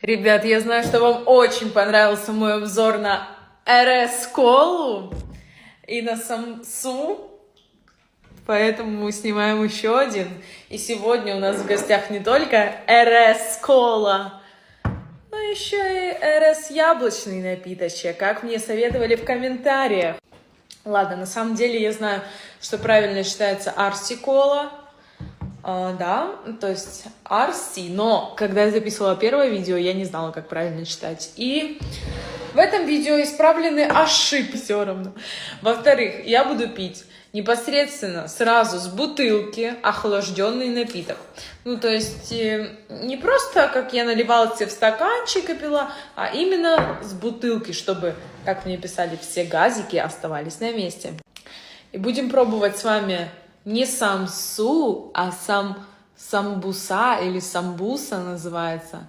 Ребят, я знаю, что вам очень понравился мой обзор на РС-колу и на самсу, поэтому снимаем еще один. И сегодня у нас в гостях не только РС-кола, но еще и РС-яблочный напиточек, как мне советовали в комментариях. Ладно, на самом деле я знаю, что правильно считается арси-кола. Да, то есть Арси, но когда я записывала первое видео, я не знала, как правильно читать. И в этом видео исправлены ошибки все равно. Во-вторых, я буду пить непосредственно сразу с бутылки охлажденный напиток. Ну, то есть не просто, как я наливала себе в стаканчик и пила, а именно с бутылки, чтобы, как мне писали, все газики оставались на месте. И будем пробовать с вами не самсу, а самбуса или самбуса называется.